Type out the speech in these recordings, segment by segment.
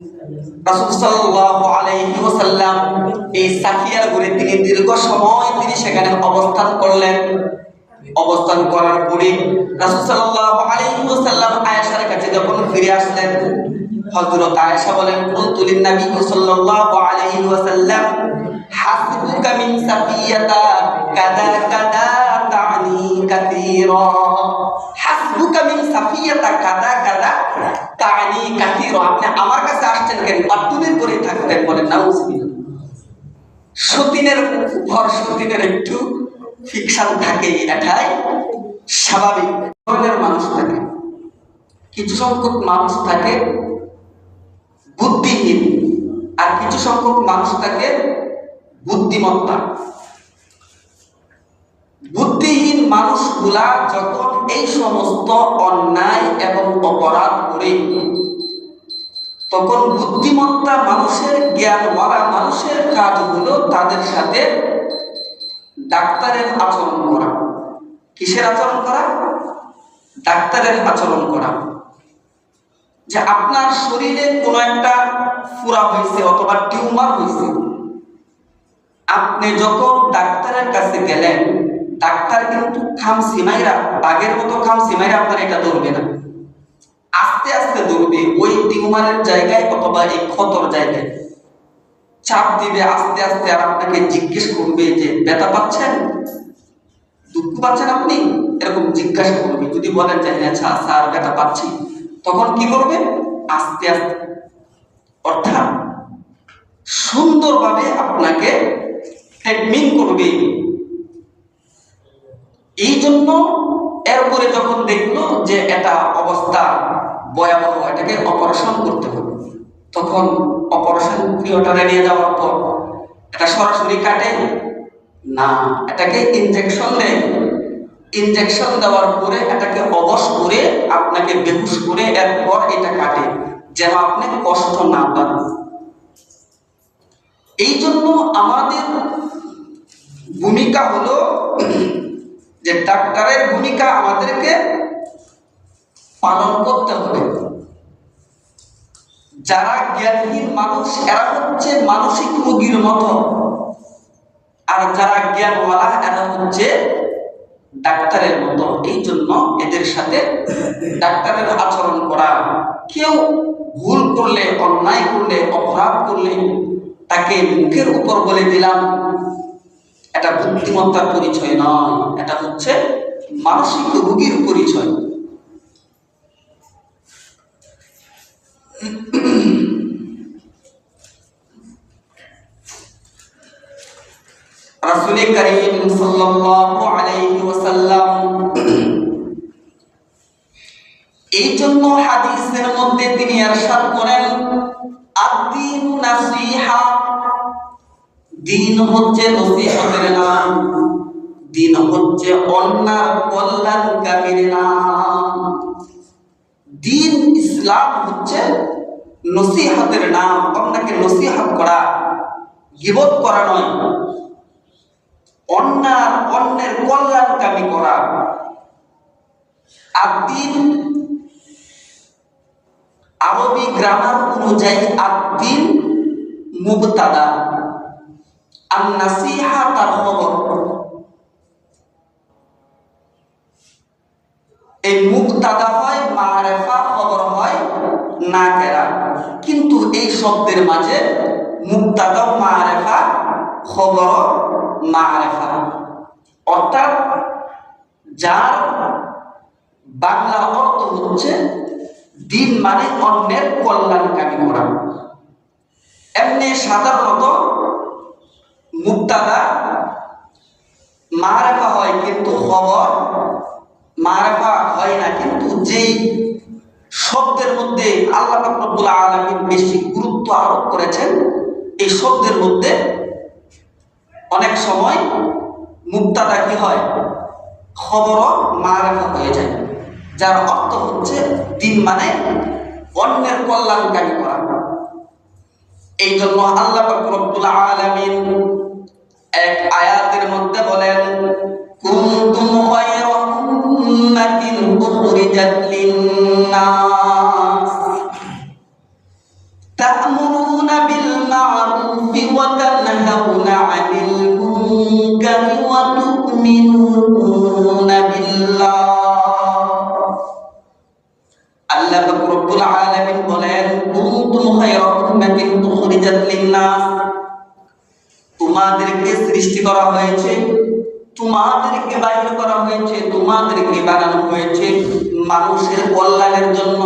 রাসূল সাল্লাল্লাহু আলাইহি ওয়াসাল্লাম এই সাফিয়ার ঘরে তিনি দীর্ঘ সময় তিনি সেখানে অবস্থান করলেন। অবস্থান করার পরে রাসূল সাল্লাল্লাহু আলাইহি ওয়াসাল্লাম আয়েশার কাছে যখন ফিরে আসলেন, হযরত আয়েশা বলেন, কুলতুলিন নবী সাল্লাল্লাহু আলাইহি ওয়াসাল্লাম হাসবুকা মিন সাফিয়াতা কাদা কাদা তানি কাসীরা। হাসবুকা মিন সাফিয়াতা কাদা কাদা তানি কাসীরা। আপনি আমার কাছে আসছেন কেন? বাতুলের করে থাকতেন। বলেন নাউজুবিল্লাহ। সতীনের উপর সতীনের একটু ফিকশন থাকে, এটাই স্বাভাবিক। ধরনের মানুষ থাকে, কিছু সংখ্যক মানুষ থাকে বুদ্ধিহীন, আর কিছু সংখ্যক মানুষ থাকে বুদ্ধিমত্তা। বুদ্ধিহীন মানুষগুলা যখন এই সমস্ত অন্যায় এবং অপরাধ করে, তখন বুদ্ধিমত্তা মানুষের, জ্ঞানওয়ালা মানুষের কাজ হলো তাদের সাথে ডাক্তারের আচরণ করা। কিসের আচরণ করা? ডাক্তারের আচরণ করা। যে আপনার শরীরে কোনো একটা ফোড়া হয়েছে অথবা টিউমার হয়েছে, আপনি যখন ডাক্তারের কাছে গেলেন, ডাক্তার কিন্তু খামসিমাইরা, বাঘের মতো খামসিমাইরা আপনার এটা ধরবে না, আস্তে আস্তে ধরবে ওই টিউমারের জায়গায় অথবা এই ক্ষতর জায়গায় চাপ দিবে আস্তে আস্তে, আর আপনাকে জিজ্ঞেস করবে যে ব্যথা পাচ্ছেন, দুঃখ পাচ্ছেন আপনি, এরকম জিজ্ঞাসা করবে। যদি বলেন যে হ্যাঁ স্যার ব্যথা পাচ্ছি, তখন কি করবে? আস্তে আস্তে, অর্থাৎ সুন্দরভাবে আপনাকে ট্রিটমেন্ট করবে। এই জন্য এরপরে যখন দেখলো যে এটা অবস্থা ভয়াবহ, এটাকে অপারেশন করতে হবে, তখন অপারেশন থিয়েটারে নিয়ে যাওয়ার পর এটা সরাসরি কাটে না, এটাকে ইনজেকশন দেয়। ইনজেকশন দেওয়ার পরে এটাকে অবশ করে আপনাকে বেহুশ করে এরপর এটা কাটে, যেন আপনি কষ্ট না পান। এই জন্য আমাদের ভূমিকা হলো যে ডাক্তারের ভূমিকা আমাদেরকে পালন করতে হবে। যারা জ্ঞানহীন মানুষ, এরা হচ্ছে মানসিক রোগীর মতো, আর যারা জ্ঞানওয়ালা এরা হচ্ছে ডাক্তারের মতো। এই জন্য এদের সাথে ডাক্তারের আচরণ করা। কেউ ভুল করলে, অন্যায় করলে, অপরাধ করলে তাকে মুখের উপর বলে দিলাম, এটা বুদ্ধিমত্তার পরিচয় নয়, এটা হচ্ছে মানসিক রোগীর পরিচয়। রাসূল কারীম সাল্লাল্লাহু আলাইহি ওয়াসাল্লাম এই জন্য হাদিসের মধ্যে তিনি ইরশাদ করেন, আদ-দীনু নাসিহা, দিন হচ্ছে নসিহতের নাম, দিন হচ্ছে অন্যার কল্যাণকামীর নাম। দিন ইসলাম হচ্ছে নসিহতের নাম, অন্যকে নসিহত করা, গীবত করা নয়, অন্যের কল্যাণকামী করা। আদ-দীন আরবি গ্রামার অনুযায়ী আদ-দীন মুবতাদা, আর নাসিহা তার খবর। এই মুবতাদা হয় মারিফা, খবর হয় নাকেরা। কিন্তু এই শব্দের মাঝে মুবতাদা মারিফা, খবর মারিফা, অর্থাৎ যার বাংলা অর্থ হচ্ছে দিন মানে অন্যের কল্যাণকামী করা। এমনি সাধারণত মুবতাদা মারিফা হয়, কিন্তু খবর মারিফা হয় না। কিন্তু যেই শব্দের মধ্যে আল্লাহ পাক রব্বুল আলামিন বেশি গুরুত্ব আরোপ করেছেন, এই শব্দের মধ্যে অনেক সময় মুবতাদা কি হয়, খবর মারিফা হয়ে যায়, যার অর্থ হচ্ছে দিন মানে অন্যের কল্যাণকামী করা। এই জন্য আল্লাহ পাক রব্বুল আলামিন এক আয়াতের মধ্যে বলেন, কুনতুম খায়রা উম্মাতিন উখরিজাত লিন-নাস, তা'মুরুনা বিল মা'রুফি ওয়া তানহাউনা 'আনিল মুনকারি ওয়া তু'মিনুনা বিল্লাহ। আল্লাহ রব্বুল আলামিন বলেন, কুনতুম খায়রা উম্মাতিন উখরিজাত লিন-নাস, তোমাদেরকে সৃষ্টি করা হয়েছে, তোমাদেরকে বাইর করা হয়েছে, তোমাদেরকে বানানো হয়েছে মানুষের কল্যাণের জন্য।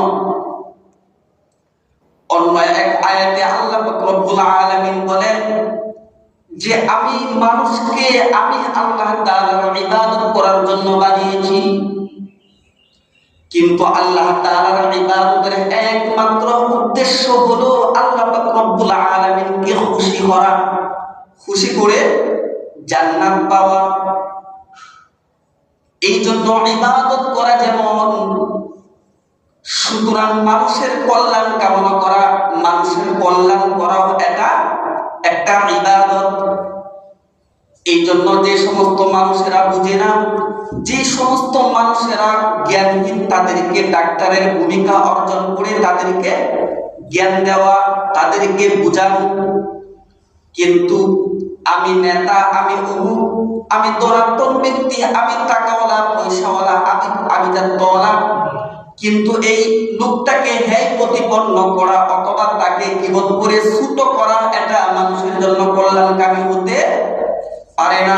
অন্য এক আয়াতে আল্লাহ রব্বুল আলামিন বলেন যে আমি মানুষকে আমি আল্লাহ তাআলার ইবাদত করার জন্য বানিয়েছি। কিন্তু আল্লাহ তাআলার ইবাদতের একমাত্র উদ্দেশ্য হলো আল্লাহ রব্বুল আলামিনকে খুশি করা, খুশি করে জান্নাত পাওয়া। এই জন্য ইবাদত করা যেমন, সুতরাং মানুষের কল্যাণ কামনা করা, মানুষের কল্যাণ করাও এটা একটা ইবাদত। এই জন্য যে সমস্ত মানুষেরা বুঝে না, যে সমস্ত মানুষেরা জ্ঞানহীন, তাদেরকে ডাক্তারের ভূমিকা অর্জন করে তাদেরকে জ্ঞান দেওয়া, তাদেরকে বোঝানো। কিন্তু আমি নেতা, আমি অমুক, আমি ধনাত্মক ব্যক্তি, আমি টাকাওয়ালা, পয়সাওয়ালা, আমি জাতওয়ালা, কিন্তু এই লোকটাকে হ্যায় প্রতিপন্ন করা অথবা তাকে গীবত করে ছোট করা, এটা মানুষের জন্য কল্যাণকামী হতে পারে না।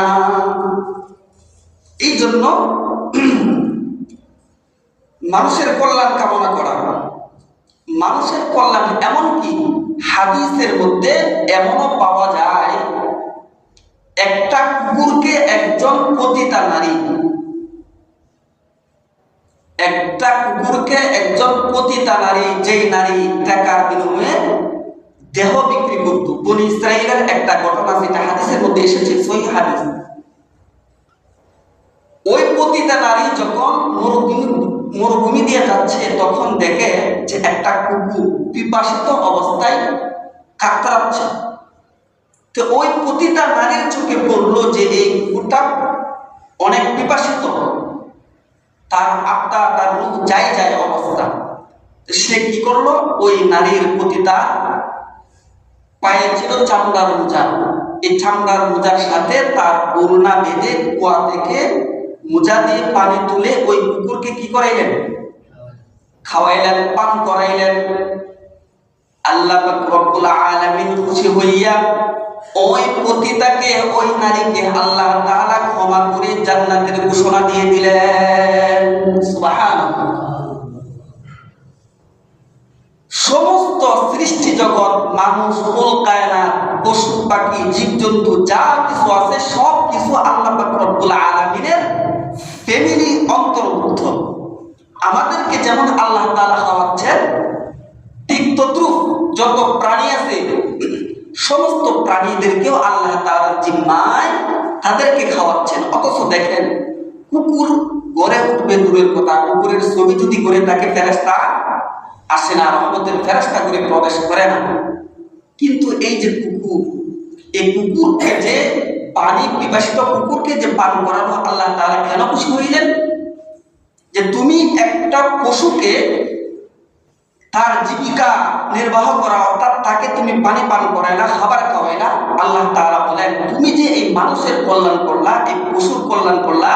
এই জন্য মানুষের কল্যাণ কামনা করা, মানুষের কল্যাণ, এমনকি হাদিসের মধ্যে এমনও পাওয়া যায়, একটা কুকুরকে একজন পতিতা নারী, একটা কুকুরকে একজন পতিতা নারী, যেই নারী টাকার বিনিময়ে দেহ বিক্রি করত। বনী ইসরাইলের একটা ঘটনা, যেটা হাদিসের মধ্যে এসেছে, সহিহ হাদিস। ওই পতিতা নারী যখন মরুভূমি দিয়ে যাচ্ছে, তখন দেখে যে একটা কুকুর পিপাসিত অবস্থায় কাতরাচ্ছে। তো ওই পতিতা নারীর চোখে পড়লো যে এই কুকুরটা অনেক পিপাসিত, তার আত্মা, তার রূহ যায় যায় অবস্থা। সে কি করলো, ওই নারীর পতিতা পায়ে ছিল চামড়ার মোজা, এই চামড়ার মোজার সাথে তার ওড়না বেঁধে কুয়া থেকে মোজা দিয়ে পানি তুলে ওই কুকুরকে কি করাইলেন, খাওয়াইলেন, পান করাইলেন। আল্লাহ রব্বুল আলামিন খুশি হইয়া ওই পতিতাকে, ওই নারীকে আল্লাহ তাআলা ক্ষমা করে জান্নাতের ঘোষণা দিয়ে দিলেন। সুবহানাল্লাহ। সমস্ত সৃষ্টি জগৎ, মানুষ, কুল কায়নাত, পশু পাখি, জীবজন্তু, যা কিছু আছে সব কিছু আল্লাহ রব্বুল আলামিনের ফ্যামিলি অন্তর্ভুক্ত। আমাদেরকে যেমন আল্লাহ তাআলা খাওয়াচ্ছেন, ঠিক তদ্রুপ যত প্রাণী আছে সমস্ত প্রাণীদেরকেও আল্লাহ তাআলার জিম্মায় তাদেরকে খাওয়াচ্ছেন। অথচ দেখেন, কুকুর ঘরে উঠবে দূরের কথা, কুকুরের ছবি যদি করে তাকে ফেরেশতা আসে না, রহমতের ফেরেশতা করে প্রবেশ করে না। কিন্তু এই যে কুকুর, এই কুকুরকে যে পানি পিপাসিত কুকুরকে যে পান করানো, আল্লাহ তাআলা কেন খুশি হইলেন? যে তুমি একটা পশুকে তার জীবিকা নির্বাহ করা, অর্থাৎ তাকে তুমি পানি পান করায় না, খাবার খাওয়াই না। আল্লাহ তাআলা বলেন, তুমি যে এই মানুষের কল্যাণ করলা, এই পশুর কল্যাণ করলা,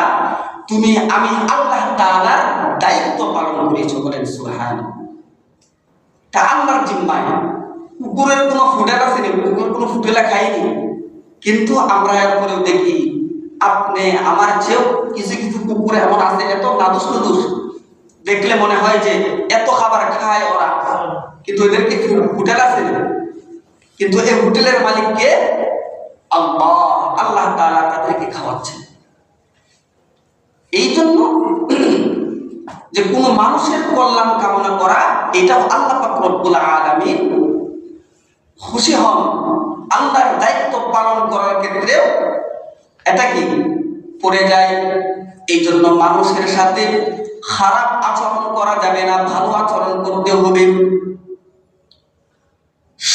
তুমি আমি আল্লাহ তাআলার দায়িত্ব পালন করেছো। বলেন সুবহানাল্লাহ। তা আল্লাহর জিম্মায়। কুকুরের কোনো ফুটেলা আছে না, কুকুর কোনো ফুটেলা খায়নি। কিন্তু আমরা এরপরেও দেখি, আপনি আমার চেয়েও কিছু কিছু কুকুর এমন আছে, এত নাদুস নাদুস, দেখলে মনে হয় যে এত খাবার খায় ওরা, কিন্তু এদেরকে হোটেল আছে। কিন্তু এই হোটেলের মালিককে আল্লাহ, আল্লাহ তাআলা তাদেরকে খাওয়াচ্ছেন। এই জন্য যে কোনো মানুষের কল্যাণ কামনা করা, এটাও আল্লাহ পাক রব্বুল আলামিন খুশি হন। আল্লাহর দায়িত্ব পালন করার ক্ষেত্রেও এটা কি পড়ে যায়। এই জন্য মানুষের সাথে খারাপ আচরণ করা যাবে না, ভালো আচরণ করতে হবে।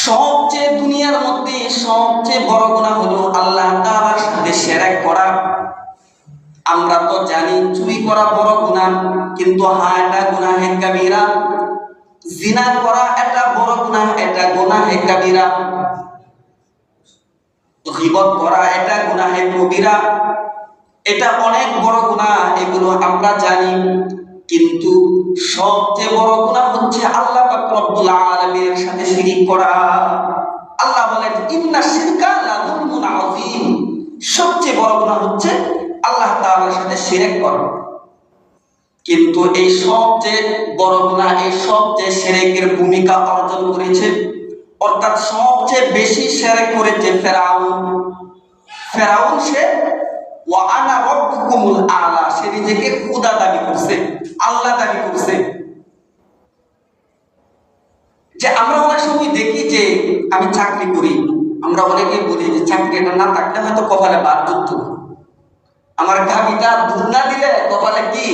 সবচেয়ে দুনিয়ার মধ্যে সবচেয়ে বড় গুনাহ হলো আল্লাহ তাআলার সাথে শিরক করা। আমরা তো জানি চুরি করা বড় গুনাহ, কিন্তু হ্যাঁ, এটা গুনাহে কাবীরা। জিনা করা এটা বড় গুনাহ, এটা গুনাহে কাবীরা। গীবত করা এটা গুনাহে কবিরা, এটা অনেক বড় গুনাহ, এগুলো আমরা জানি। কিন্তু সবচেয়ে বড় গুনাহ হচ্ছে আল্লাহ পাক রব্বুল আলামিনের সাথে শিরক করা। আল্লাহ বলেন ইন্না শিরকা লাযুলমুন আযীম, সবচেয়ে বড় গুনাহ হচ্ছে আল্লাহ তাআলার সাথে শিরক করা। কিন্তু এই সবচেয়ে বড় গুনাহ, এই সবচেয়ে শিরকের ভূমিকা অর্জন করেছে, অর্থাৎ সবচেয়ে বেশি শিরক করেছে ফেরাউন। ফেরাউন সে ওয়া আনা রাব্বুকুমুল আ'লা, সে নিজেকে খোদা দাবি করছে, আল্লাহ দাবি করছে। যে আমরা অনেক সময় দেখি যে আমি চাকরি করি, আমরা অনেকেই বলি যে চাকরিটা না থাকলে হয়তো কপালে বাদ যুক্ত, আমার গাড়িটা দুধ না দিলে কপালে কি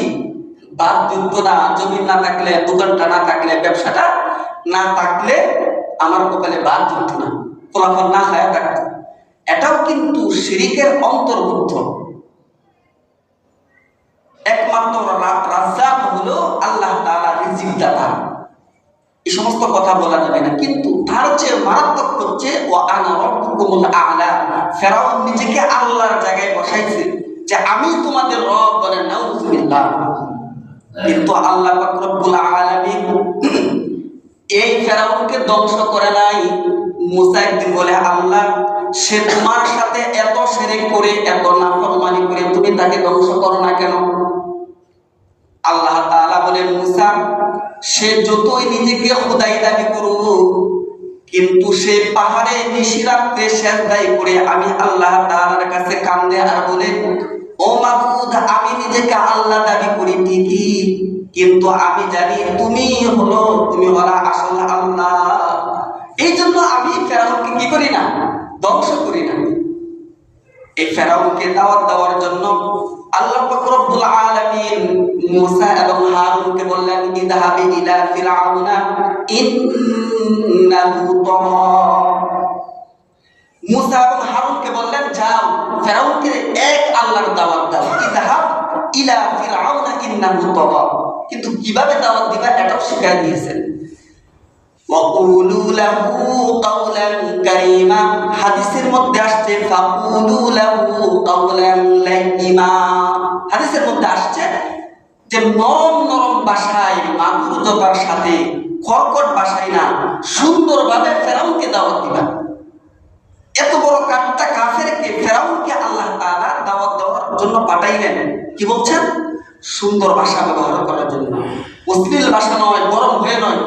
বাদ যুক্ত না, জমি না থাকলে, দোকানটা না থাকলে, ব্যবসাটা না থাকলে আমার কপালে বাদ যুক্ত না, ফলাফল না খায়া থাকতো। এটাও কিন্তু শিরকের অন্তর্ভুক্ত। একমাত্র রাজ্জাক হলো আল্লাহ তাআলা, রিজিক দাতা। এই সমস্ত কথা বলা যাবে না, কিন্তু তার চেয়ে মারাত্মক হচ্ছে ওয়া আনা রাব্বুকুমুল আ'লা। ফেরাউন নিজেকে আল্লাহর জায়গায় বসাইছে যে আমি তোমাদের রব, বলে নাউযুবিল্লাহ। কিন্তু আল্লাহ পাক রব্বুল আলামিন এই ফেরাউনকে ধ্বংস করে নাই। মুসা একদিন বলে আল্লাহ, সে তোমার সাথে এত শিরক করে, এত নাফরমানি করে তুমি তাকে ধ্বংস করো না কেন? আল্লাহ তাআলা বলে মুসা, সে যতই নিজেকে খোদাই দাবি করুক, কিন্তু সে পাহাড়ে নিশিরাতে সেজদাই করে আমি আল্লাহ তাআলার কাছে কান্দে আর বলে, ও মাবুদ, আমি নিজেকে আল্লাহ দাবি করি ঠিকই, কিন্তু আমি জানি তুমি হলো আসল আল্লাহ। এই জন্য আমি ফেরাউনকে কি করি না, ধ্বংস করি না। এই ফেরাউনকে দাওয়াত দেওয়ার জন্য আল্লাহ পাক রব্বুল আলামিন মুসা এবং হারুনকে বললেন, ইযহাবি ইলা ফিরআউনা ইন্নাহু তাগা। মুসা এবং হারুনকে বললেন, যাও ফেরাউনকে এক আল্লাহর দাওয়াত দাও, ইযহাব ইলা ফিরআউনা ইন্নাহু তাগা। কিন্তু কিভাবে দাওয়াত দিবা এটাও শিখিয়ে দিয়েছেন। ওয়াকুলু লাহু কাওলান কারীমা, হাদিসের মধ্যে আসছে ফাকুলু লাহু কাওলান লাইয়িনা। হাদিসের মধ্যে আসছে যে নরম নরম ভাষায়, মাধুর্যতার সাথে, কর্কট ভাষায় না, সুন্দরভাবে ফেরাউনকে দাওয়াত দিবা। এত বড় কাটটা কাফেরকে, ফেরাউনকে আল্লাহ তাআলা দাওয়াত দেওয়ার জন্য পাঠাইলেন। কি বলছেন? সুন্দর ভাষা ব্যবহার করার জন্য, অশ্লীল ভাষা নয়, গরম হয়ে নয়।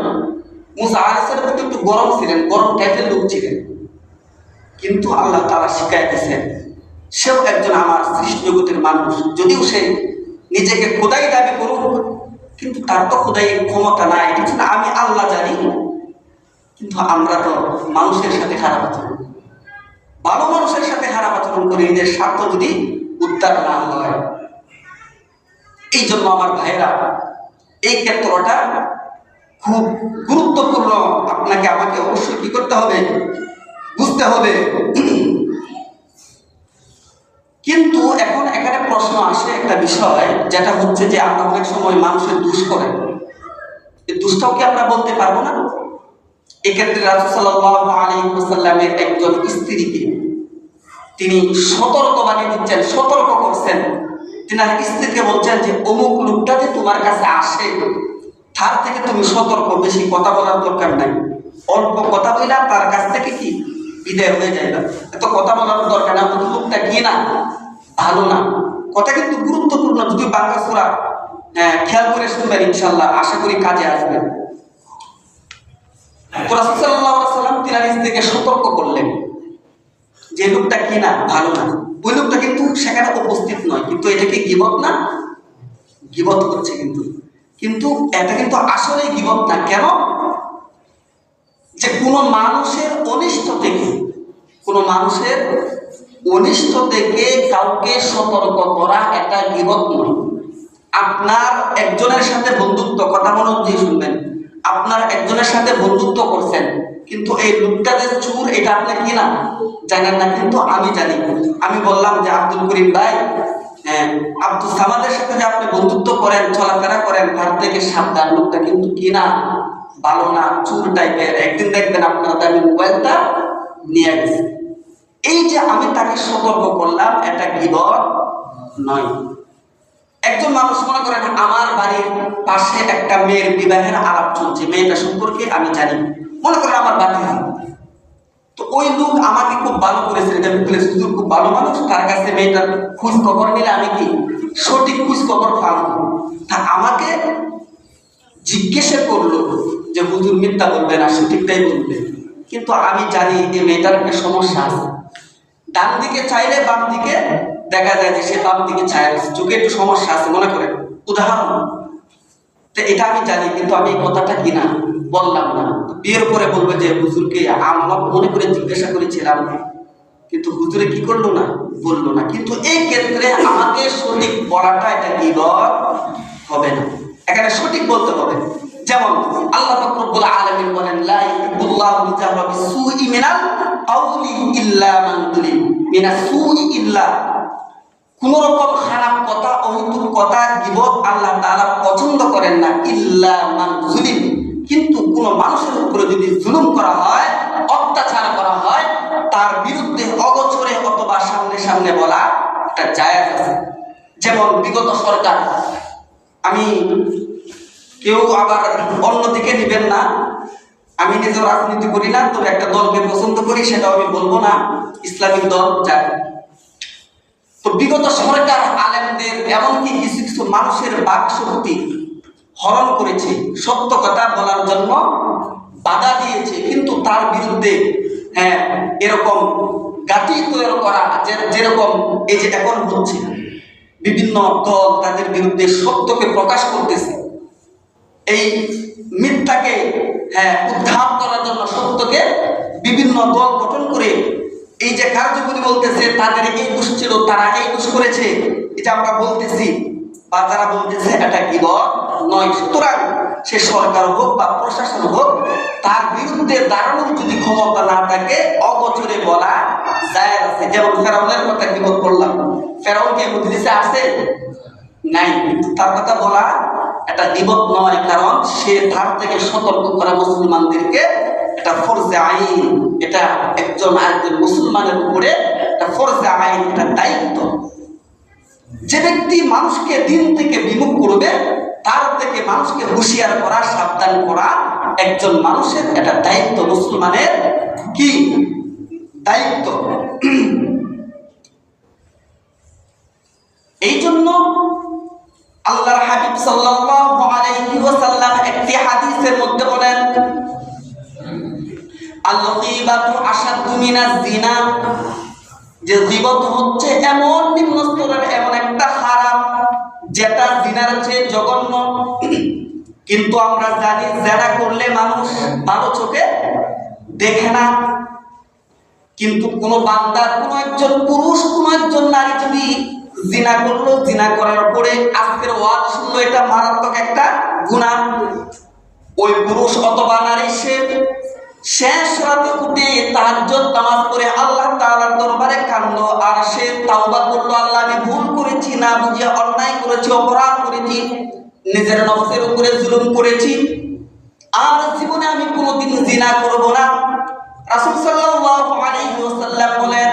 মুসা আলাইহিস সালাম একটু গরম ছিলেন, গরম টাইপের লোক ছিলেন, কিন্তু আল্লাহ তাআলা শিখাই দিয়েছেন সেও একজন আমার সৃষ্টি জগতের মানুষ। যদিও সে নিজেকে খোদাই দাবি করুক, কিন্তু তার তো খোদাই ক্ষমতা নাই। এটা না, আমি আল্লাহ জানি, কিন্তু আমরা তো মানুষের সাথে খারাপ আচরণ, ভালো মানুষের সাথে খারাপ আচরণ করি, নিজের স্বার্থ যদি উদ্ধার না হয়। এই জন্য আমার ভাইয়েরা, এই ক্ষেত্রটা খুব গুরুত্বপূর্ণ। আপনাকে আমাকে অবশ্যই কি করতে হবে, বুঝতে হবে। কিন্তু এখন এখানে প্রশ্ন আসে একটা বিষয়, যেটা হচ্ছে যে আমরা অনেক সময় মানুষের দোষ করেন, এই দোষটাও কি আমরা বলতে পারবো না? এক্ষেত্রে রাসূল সাল্লাল্লাহু আলাইহি ওয়াসাল্লামের একজন স্ত্রীকে তিনি সতর্কবাণী দিচ্ছেন, সতর্ক করছেন। তিনার স্ত্রীকে বলছেন যে অমুক লোকটা যে তোমার কাছে আসে, তার থেকে তুমি সতর্ক, বেশি কথা বলার দরকার নাই, অল্প কথা বললা তার কাছ থেকে কি বিদায় হয়ে যাবে। এত কথা বলার দরকার না, লোকটা কি না ভালো না। কথা কিন্তু গুরুত্বপূর্ণ, যদি বাংলা সূরা খেয়াল করে শুনবেন ইনশাআল্লাহ, আশা করি কাজে আসবে। রাসূল সাল্লাল্লাহু আলাইহি ওয়াসাল্লাম তিনার স্ত্রীকে সতর্ক করলেন যে লোকটা কি না ভালো না। ওই লোকটা কিন্তু সেখানে উপস্থিত নয়, কিন্তু এটা কি গীবত না? গীবত করছে কিন্তু এটা কিন্তু আসলে গীবত না। কেন? যে কোনো মানুষের অনিষ্ট থেকে, কোনো মানুষের অনিষ্ট থেকে কাউকে সতর্ক করা এটা গীবত নয়। আপনার একজনের সাথে বন্ধুত্ব, কথা মনোযোগ দিয়ে শুনবেন, আপনার একজনের সাথে বন্ধুত্ব করছেন, কিন্তু এই লোকটা যে চোর এটা আপনি কি না জানেন না, কিন্তু আমি জানি। আমি বললাম যে আব্দুল করিম ভাই, আব্দুল সামাদের সাথে যে আপনি বন্ধুত্ব করেন, চলাফেরা করেন, তার থেকে সাবধান, লোকটা কিন্তু কি না ভালো না, চুর টাইপের, একদিন দেখবেন আপনার দামি মোবাইলটা নিয়ে গেছে। এই যে আমি তাকে সতর্ক করলাম, এটা গীবত নয়। একজন মানুষ মনে করেন আমার বাড়ির পাশে একটা মেয়ের বিবাহের আলাপ চলছে, মেয়েটা সম্পর্কে আমি জানি, মনে করেন আমার ভাতিজি। তো ওই লোক আমাকে খুব ভালো করেছে, এটা হুজুর খুব ভালো মানুষ, তার কাছে মেয়েটার খোঁজ খবর নিলে আমি কি সঠিক খোঁজ খবর পাবো। তা আমাকে জিজ্ঞাসা করলো যে হুজুর মিথ্যা বলবে না, সঠিকটাই বলবে। কিন্তু আমি জানি এই মেয়েটার একটা সমস্যা আছে, ডান দিকে চাইলে বাম দিকে দেখা যায় যে সে বাম দিকে চায়, চোখে একটু সমস্যা আছে মনে করেন, উদাহরণ। তো এটা আমি জানি, কিন্তু আমি এই কথাটা কিনা বললাম না। বিয়ের পরে বলবো যে হুজুরকে আমরা মনে করে জিজ্ঞাসা করেছিলাম, কিন্তু হুজুরে কি করলো না, বললো না। কিন্তু এই ক্ষেত্রে আমাকে সঠিক বলাটা এটা গীবত হবে না, এখানে সঠিক বলতে হবে। যেমন আল্লাহ পাক রব্বুল আলামিন বলেন, লা ইউহিব্বুল্লাহু আল-জাহরা বিস-সুই মিনাল কাওলি ইল্লা মান যুলিম, মিনাস সুই ইল্লা, কোন রকম খারাপ কথা, অহেতুক কথা, গীবত আল্লাহ তাআলা পছন্দ করেন না, ইল্লা মান যুলিম, কিন্তু কোন মানুষের উপরে যদি জুলুম করা হয়, অত্যাচার করা হয়, তার বিরুদ্ধে অগোচরে অথবা সামনে সামনে বলা এটা জায়েজ আছে। যেমন বিগত সরকার, আমি কেউ আবার অন্যদিকে নেবেন না, আমি নিজে রাজনীতি করি না, তবে একটা দলকে পছন্দ করি, সেটাও আমি বলবো না, ইসলামিক দল যাক। তো বিগত সরকার আলেমদের এমনকি কিছু কিছু মানুষের বাক শক্তি হরণ করেছে, সত্য কথা বলার জন্য বাধা দিয়েছে, কিন্তু তার বিরুদ্ধে এরকম গাতি তৈরি করা, যেরকম এই যে এখন হচ্ছে, বিভিন্ন দল তাদের বিরুদ্ধে সত্যকে প্রকাশ করতেছে, এই মিথ্যাকে উদ্ধার করার জন্য সত্যকে বিভিন্ন দল গঠন করে এই যে কার্যকরী বলতেছে, তাদের এই দোষ ছিল, তারা এই দোষ করেছে, এটা আমরা বলতেছি বা যারা বলতেছে, এটা গীবত নয়। সুতরাং সে সরকার হোক বা প্রশাসন হোক, তার বিরুদ্ধে দাঁড়ানোর যদি ক্ষমতা না থাকে, অগোচরে বলা জায়েজ আছে। যেমন ফেরাউনের কথা গীবত করলাম, ফেরাউন কি মজলিসে আছে? নাই, কিন্তু তার কথা বলা এটা গীবত নয়, কারণ সে তার থেকে সতর্ক করা মুসলমানদেরকে এটা ফরজে আইন, এটা একজন আরেকজন মুসলমানের উপরে এটা ফরজে আইন, এটা দায়িত্ব। যে ব্যক্তি মানুষকে দিন থেকে বিমুখ করবে, তার থেকে মানুষকে হুঁশিয়ার করা, সাবধান করা একজন মানুষের এটা দায়িত্ব, মুসলমানের কি দায়িত্ব। এই জন্য আল্লাহর হাবিব সাল্লাল্লাহু আলাইহি ওয়াসাল্লাম একটি হাদিসের মধ্যে বলেন, আল-গীবাতু আশাদ্দু মিনাজ জিনা, যে গীবত হচ্ছে এমন নিম্ন স্তরের এমন একটা খারাপ, যেটা জিনার চেয়ে জঘন্য। কিন্তু আমরা জানি যারা করলে মানুষ ভালো চোখে দেখে না, কিন্তু কোন বান্দা, কোন একজন পুরুষ, কোন একজন নারী যদি জিনা করলো, জিনা করার পরে আজকের ওয়াজ শুনলো, এটা মারাত্মক একটা গুনাহ, ওই পুরুষ অথবা নারী সে শেষ রাতে উঠে তাহাজ্জুদ নামাজ পড়ে আল্লাহ তাআলার দরবারে কাঁদলো, আর সে তাওবা করলো, আল্লাহ আমি ভুল করেছি, না বুঝে অন্যায় করেছি, অপরাধ করেছি, নিজের নফসের উপরে জুলুম করেছি, আর জীবনে আমি কোনোদিন জিনা করব না। রাসূল সাল্লাল্লাহু আলাইহি ওয়াসাল্লাম বলেন,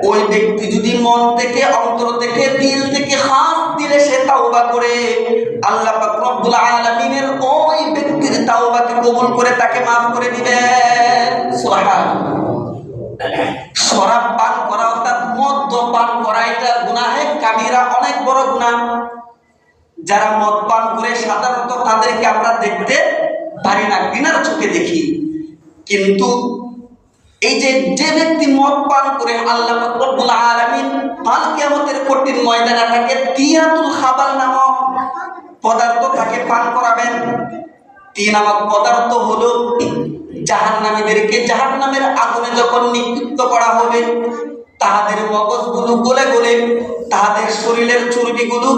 ওই ব্যক্তি যদি মন থেকে, অন্তর থেকে, দিল থেকে, খাস দিলে সে তাওবা করে, আল্লাহ পাক রব্বুল আলামিনের ওই ব্যক্তির তাওবাকে কবুল করে তাকে maaf করে দিবেন। সুবহানাল্লাহ। শরাব পান করা অর্থাৎ মদ পান করা এটা গুনাহে কাবীরা, অনেক বড় গুনাহ। যারা মদ পান করে সাধারণত তাদেরকে আমরা দেখতে পারি না, ঘৃণার চোখে দেখি, কিন্তু এই যে ব্যক্তি মদ পান করে, আল্লাহ পাক রব্বুল আলামিন কাল কিয়ামতের কঠিন ময়দানে তাকে তিয়াতুল খাবার নামক পদার্থ তাকে পান করাবেন। তি নামক পদার্থ হলো জাহান্নামীদেরকে জাহান্নামের আগুনে যখন নিক্ষিপ্ত করা হবে, তাহাদের মগজগুলো গলে গলে, তাহাদের শরীরের চর্বিগুলো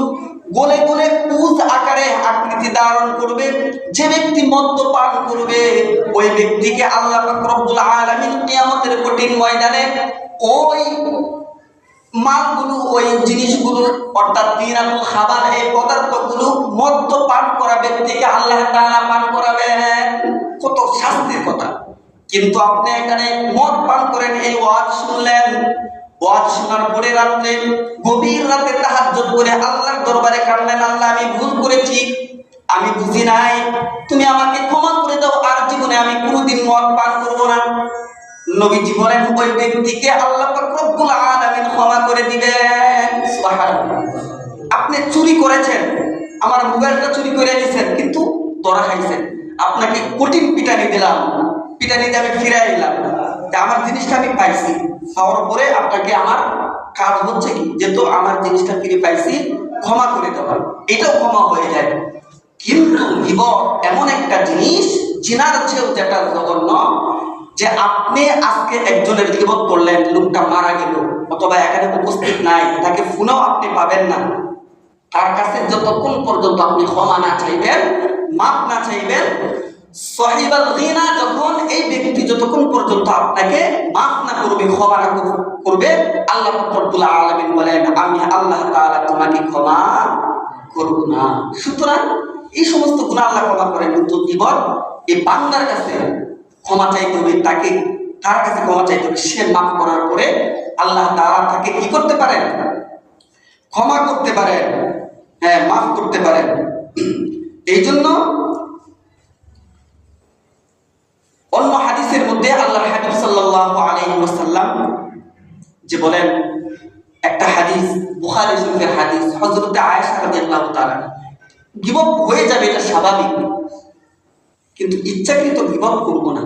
গলে গলে পুঁজ আকারে আকৃতি ধারণ করবে। যে ব্যক্তি মদ্যপান করবে, ওই ব্যক্তিকে আল্লাহ পাক রব্বুল আলামিন কিয়ামতের কঠিন ময়দানে ওই মালগুলো, ওই জিনিসগুলো অর্থাৎ তিনাতুল খাবার, এই পদার্থগুলো মদ্যপান করা ব্যক্তিকে আল্লাহ তাআলা পান করাবেন। কত শাস্তির কথা। কিন্তু আপনি এখানে মদ পান করেন, এই ওয়াজ শুনলেন, ওয়াজ শোনার পরে রাত্রে গভীর রাতে তাহাজ্জুদ করে আল্লাহর দরবারে কাঁদলেন, আল্লাহ আমি ভুল করেছি, আমি বুঝি নাই, তুমি আমাকে ক্ষমা করে দাও, আর জীবনে আমি কোনোদিন মদ পান করব না। নবীজি বলেন ওই ব্যক্তিকে আল্লাহ পাক রব্বুল আলামিন ক্ষমা করে দিবেন। সুবহানাল্লাহ। আপনি চুরি করেছেন, আমার মোবাইলটা চুরি করে নিয়েছেন, কিন্তু ধরা খাইছেন, আপনাকে কঠিন পিটানি দিলাম, পিটানি দিয়ে আমি ফিরে এলাম, আমার জিনিসটা আমি পাইছি, পাওয়ার পরে আপনাকে আমার কাজ হচ্ছে কি, যেহেতু আমার জিনিসটা ফিরে পাইছি, ক্ষমা করে দেওয়া, এটাও ক্ষমা হয়ে যায়। কিন্তু গীবত এমন একটা জিনিস, জিনার চেয়েও যেটা জঘন্য, যে আপনি আজকে একজনের গীবত করলেন, লোকটা মারা গেল অথবা এখানে উপস্থিত নাই, তাকে ফোনেও আপনি পাবেন না, তার কাছে যতক্ষণ পর্যন্ত আপনি ক্ষমা না চাইবেন, মাফ না চাইবেন, সাহিবাল গিনা, যখন এই ব্যক্তি যতক্ষণ পর্যন্ত আপনাকে মাফ না করবে, ক্ষমা না করবে, আল্লাহ রব্বুল আলামিন বলেন আমি আল্লাহ তাআলা তোমাকে ক্ষমা করব না। সুতরাং এই সমস্ত গুনাহ আল্লাহ ক্ষমা করেন, কিন্তু গীবত এই বান্দার কাছে ক্ষমা চাইতে হবে, তাকে তার কাছে ক্ষমা চাইতে হবে, সে মাফ করার পরে আল্লাহ তাআলা তাকে কি করতে পারেন, ক্ষমা করতে পারেন, হ্যাঁ মাফ করতে পারেন। এই জন্য অন্য হাদিসের মধ্যে আল্লাহর হাবিব সাল্লাল্লাহু আলাইহি ওয়াসাল্লাম যে বলেন, একটা হাদিস বুখারী শরীফের হাদিস, হযরত আয়েশা রাদিয়াল্লাহু তাআলা, গীবত হয়ে যাবে এটা স্বাভাবিক, কিন্তু ইচ্ছাকৃত গীবত করব না,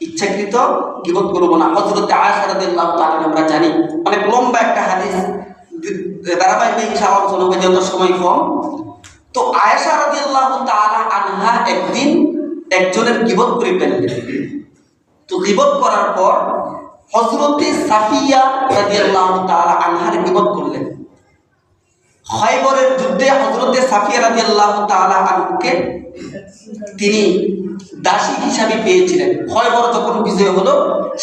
ইচ্ছাকৃত গীবত করব না। হযরত আয়েশা রাদিয়াল্লাহু তাআলা আমরা জানি, অনেক লম্বা একটা হাদিস, ধারাবাহিক ইনশাআল্লাহ চলবে যত সময় কম। তো আয়েশা রাদিয়াল্লাহু তাআলা আনহা একদিন একজনের গীবত করে ফেললেন। তো গীবত করার পর হযরতে সাফিয়া রাদিয়াল্লাহু তাআলা আনহার গীবত করলেন। খায়বরের যুদ্ধে হযরতে সাফিয়া রাদিয়াল্লাহু তাআলা আনহাকে তিনি দাসী হিসাবে পেয়েছিলেন। খায়বর যখন বিজয় হলো,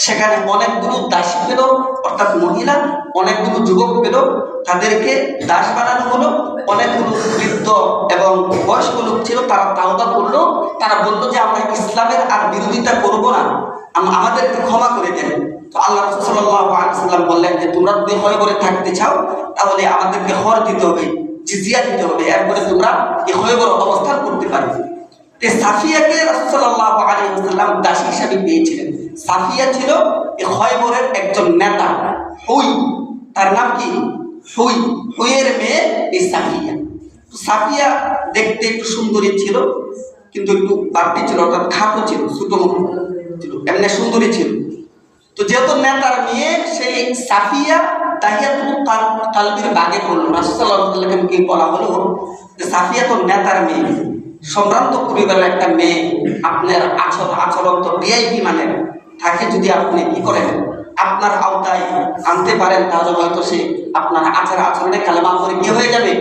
সেখানে অনেকগুলো দাসী পেল, অর্থাৎ মহিলা অনেকগুলো যুবক পেল, তাদেরকে দাস বানানো হলো। অনেকগুলো বৃদ্ধ এবং বয়স্ক লোক ছিল, তারা তাওবা করলো, তারা বললো যে আমরা ইসলামের আর বিরোধিতা করব না, আমাদেরকে ক্ষমা করে দেন। তো আল্লাহ রাসূল সাল্লাল্লাহু আলাইহি ওয়াসাল্লাম বললেন যে তোমরা যদি খায়বরে থাকতে চাও, তাহলে আমাদেরকে হর দিতে হবে, জিজিয়া দিতে হবে, এরপরে তোমরা এই খায়বরে অবস্থান করতে পারবে। সাফিয়াকে রাসূল সাল্লাল্লাহু আলাইহি ওয়াসাল্লাম দাসী হিসেবে পেয়েছিলেন। সাফিয়া ছিল এই খায়বরের একজন নেতা, হুই, তার নাম কি, হুই, হুইয়ের মেয়ে এই সাফিয়া। তো সাফিয়া দেখতে একটু সুন্দরী ছিল, কিন্তু একটু বাড়তি ছিল, অর্থাৎ খাটো ছিল, ছোট মুখ ছিল, এমনি সুন্দরী ছিল। তো যেহেতু নেতার মেয়ে, সেই সাফিয়া তাহিয়াতুল কালবির বাগে পড়লো। রাসূল সাল্লাল্লাহু আলাইহি ওয়াসাল্লামকে বলা হলো যে সাফিয়া তো নেতার মেয়ে, সম্ভ্রান্ত পরিবারের একটা মেয়ে, আপনার আচরণ তো ভিআইপি মানে, তাকে যদি আপনি কি করেন, আপনার আওতায় আনতে পারেন, তাহলে হয়তো সে আপনার আচরণে কালেমা পড়ে কি হয়ে যাবে,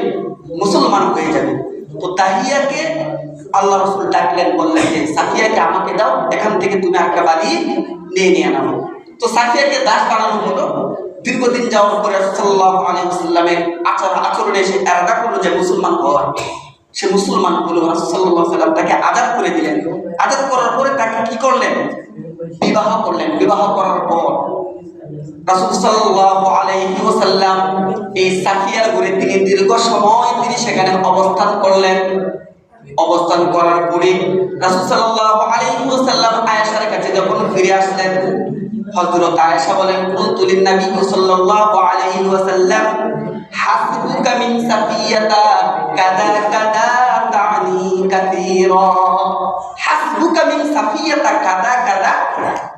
মুসলমান হয়ে যাবে। তো তাহিয়াকে আল্লাহ রাসূল ডাকলেন, বললেন যে সাফিয়াকে আমাকে দাও, এখান থেকে তুমি একটা বাড়ি নিয়ে নাও। তো সাফিয়াকে দাস বানানো হলো। দীর্ঘদিন যাওয়ার পরে রাসূল সাল্লাল্লাহু আলাইহি ওয়াসাল্লামের আচরণে সে এরাদা করলো যে মুসলমান হওয়ার, সে মুসলমান হলো। রাসূল সাল্লাল্লাহু আলাইহি ওয়াসাল্লাম তাকে আযাদ করে দিলেন। আযাদ করার পরে তাকে কি করলেন, বিবাহ করলেন। বিবাহ করার পর রাসূল সাল্লাল্লাহু আলাইহি ওয়াসাল্লাম এই সাফিয়ার ঘরে তিনি দীর্ঘ সময় তিনি সেখানে অবস্থান করলেন। অবস্থান করার পরে রাসূল সাল্লাল্লাহু আলাইহি ওয়াসাল্লাম আয়েশার কাছে যখন ফিরে আসলেন, হযরত আয়েশা বলেন, কুলতু লিন নবী সাল্লাল্লাহু আলাইহি ওয়াসাল্লাম হাসবুকা মিন সাফিয়াতা কাদা কাদা তানি কাসীরা, হাসবুকা মিন সাফিয়াতা কাদা কাদা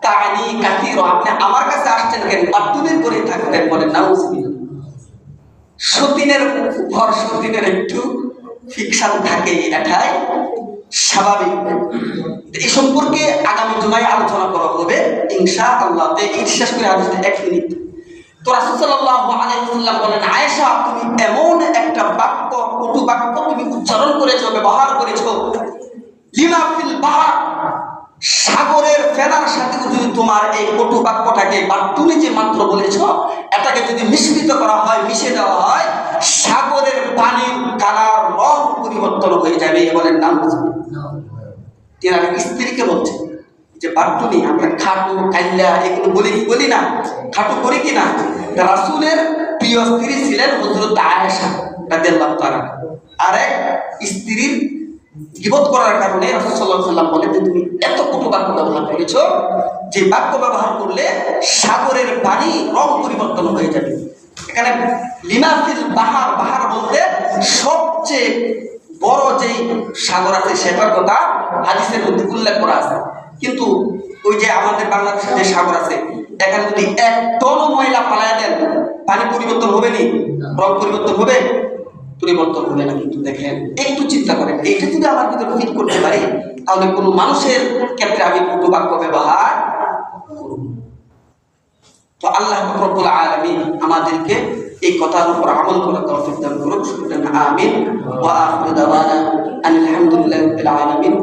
তানি কাসীরা, আপনি আমার কাছে আসছেন কেন, বাতুলের করে থাকতেন। বলেন নাউজুবিল্লাহ। সতীনের উপর সতীনের একটু ফিকশন থাকে, এটাই স্বাভাবিক। এই সম্পর্কে আগামী জুমায় আলোচনা করা হবে ইনশাআল্লাহ। এই শেষ করে হাদিসটা 1 মিনিট। তো রাসূল সাল্লাল্লাহু আলাইহি ওয়াসাল্লাম বলেন, আয়েশা তুমি এমন একটা বাক্য, কটু বাক্য তুমি উচ্চারণ করেছো, ব্যবহার করেছো, লিমা ফিল বাহর, সাগরের ফেনার সাথে যদি তোমার এই কটু বাক্যটাকে বা তুমি যে মাত্র বলেছো এটাকে যদি মিশ্রিত করা হয়, মিশে দেওয়া হয়, সাগরের পানির কালার রং পরিবর্তন হয়ে যাবে। বলেন নাম। তেনার স্ত্রীকে বলছে যে বাট্টুনি, আমরা খাটু কাল্লা এগুলো বলি না, খাটু করি কিনা? রাসূলের প্রিয় স্ত্রী ছিলেন হযরত আয়েশা রাদিয়াল্লাহু তাআলা। আরেক স্ত্রীর গীবত করার কারণে রাসূল সাল্লাল্লাহু আলাইহি ওয়াসাল্লাম বলেন যে তুমি এত কটু বাক্য ব্যবহার করেছো যে বাক্য ব্যবহার করলে সাগরের পানি রং পরিবর্তন হয়ে যাবে। এখানে লিমাফিল বাহার, বাহার বলতে সবচেয়ে বড় যেই সাগর আছে সেটার কথা হাদিসের মধ্যে উল্লেখ করা আছে। কিন্তু ওই যে আমাদের বাংলাদেশের যে সাগর আছে, এখানে যদি 1 টন ময়লা পালায়া দেন, পানি পরিবর্তন হবে নি? রং পরিবর্তন হবে? পরিবর্তন হবে না। কিন্তু দেখেন, একটু চিন্তা করেন, এইটা যদি আমার ভিতরে ফিট করতে পারি, তাহলে কোনো মানুষের ক্ষেত্রে আমি কটু বাক্য ব্যবহার করব। তো আল্লাহ রাব্বুল আলামিন আমাদেরকে এই কথার উপর আমল করার তৌফিক দান করুন। আমিন। ওয়া আখিরু দাওয়ানা আলহামদুলিল্লাহি রাব্বিল আলামিন।